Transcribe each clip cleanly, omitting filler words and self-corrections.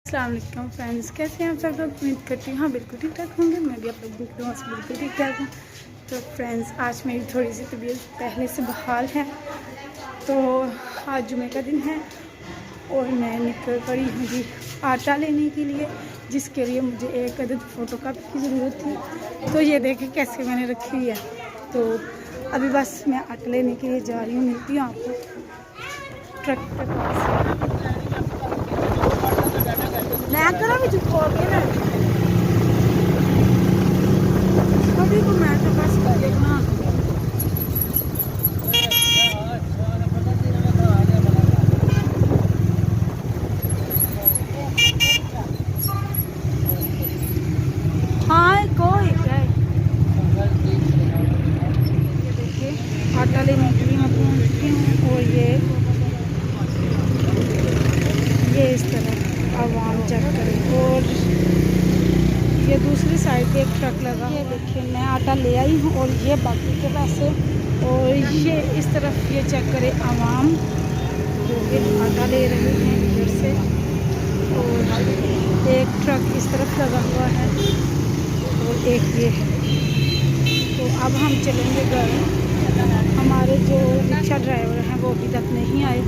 अस्सलाम वालेकुम फ्रेंड्स, कैसे हैं आप सब लोग। उम्मीद करती हूँ हाँ बिल्कुल ठीक ठाक होंगे। मैं भी आप लोग देख रहा हूँ बिल्कुल ठीक ठाक हूँ। तो फ्रेंड्स, आज मेरी थोड़ी सी तबीयत पहले से बहाल है। तो आज जुमे का दिन है और मैं निकल पड़ी हूँ जी आटा लेने के लिए, जिसके लिए मुझे एक अदद फ़ोटो कापी की ज़रूरत थी। तो ये देखें कैसे मैंने रखी हुई है। तो अभी बस मैं आटा लेने के लिए जा रही हूँ। मिलती हूँ आपको ट्रक के पास। मैं करा भी चुप हो गया ना अभी को मैं तो बस कर देखना। हाँ कोई क्या है। ये देखिए आटा लेने के लिए मैं पहुंच चुकी हूँ और ये इस तरह आवाम चेक करें। और ये दूसरी साइड पे एक ट्रक लगा। ये देखिए मैं आटा ले आई हूँ और ये बाकी के पैसे। और ये इस तरफ ये चेक करें आवाम जो कि आटा ले रहे हैं इधर से। और एक ट्रक इस तरफ लगा हुआ है और एक ये है। तो अब हम चलेंगे घर। हमारे जो रिक्शा ड्राइवर हैं वो अभी तक नहीं आए।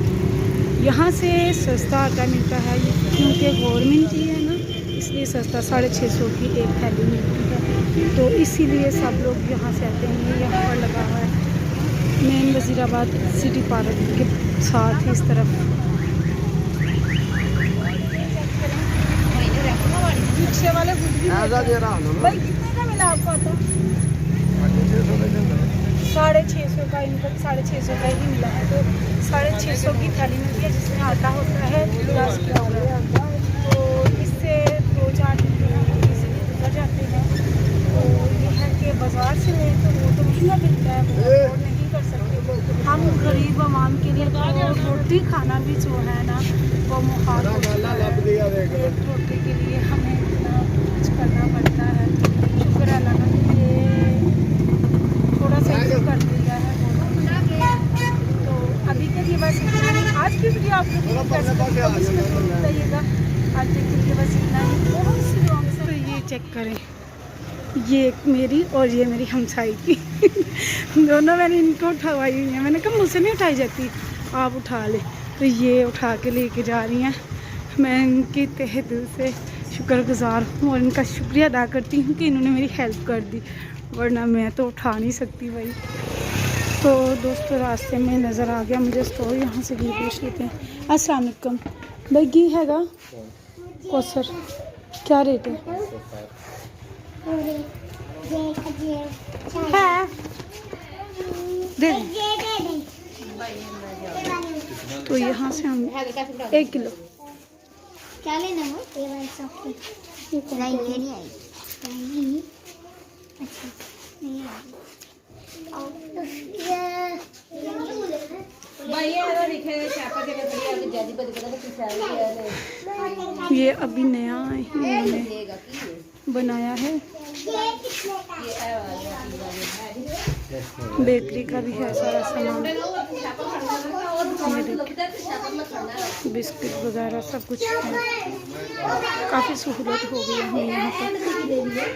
यहाँ से सस्ता आटा मिलता है क्योंकि गवर्नमेंट ही है ना, इसलिए सस्ता 650 की एक थैली मिलती है। तो इसीलिए सब लोग यहाँ से आते हैं। ये यहाँ पर लगा हुआ है मेन वज़ीराबाद सिटी पार्क के साथ ही इस तरफ। रिक्शे वाले भाई कितने का मिला आपको आटा? 650 का। इनको 650 का ही मिला है। तो 650 की थाली मिलती है जिसमें आटा होता है 10 किलोग्राम। तो इससे 2-4 दिन से गुजर जाते हैं। तो ये है कि बाज़ार से ले तो वो तो महंगा मिलता है, वो अफोर्ड नहीं कर सकते हम गरीब आवाम के लिए। तो रोटी खाना भी जो है ना वो मुहाल होता है। एक रोटी के लिए हमें इतना कुछ करना पड़ता है। शुक्र है अल्लाह का ये थोड़ा सा कर दिया है। तो अभी के लिए बस इतना ही। आज की वीडियो आपको कैसे बताइएगा। आज के लिए बस इतना ही। बहुत सी दुआओं से। तो ये चेक करें, ये मेरी और ये मेरी हमसाई की दोनों मैंने इनको उठवाई हुई है। मैंने कहा मुझसे नहीं उठाई जाती, आप उठा ले। तो ये उठा के लेके जा रही हैं। मैं इनकी तहे दिल से शुक्रगुजार हूँ और इनका शुक्रिया अदा करती हूँ कि इन्होंने मेरी हेल्प कर दी, वरना मैं तो उठा नहीं सकती भाई। तो दोस्तों रास्ते में नज़र आ गया मुझे स्टोर, यहाँ से घी पूछ लेते हैं। अस्सलाम वालेकुम भाई, घी हैगा कौसर, क्या रेट है? है दे। तो यहाँ से हम 1 किलो क्या लेना है? नहीं ये नहीं आई। अच्छा नहीं आई। ये अभी नया इन्होंने बनाया है। बेकरी का भी है सारा सामान, बिस्किट वगैरह सब कुछ है। काफ़ी सहूलत हो गई है हमें यहाँ पर।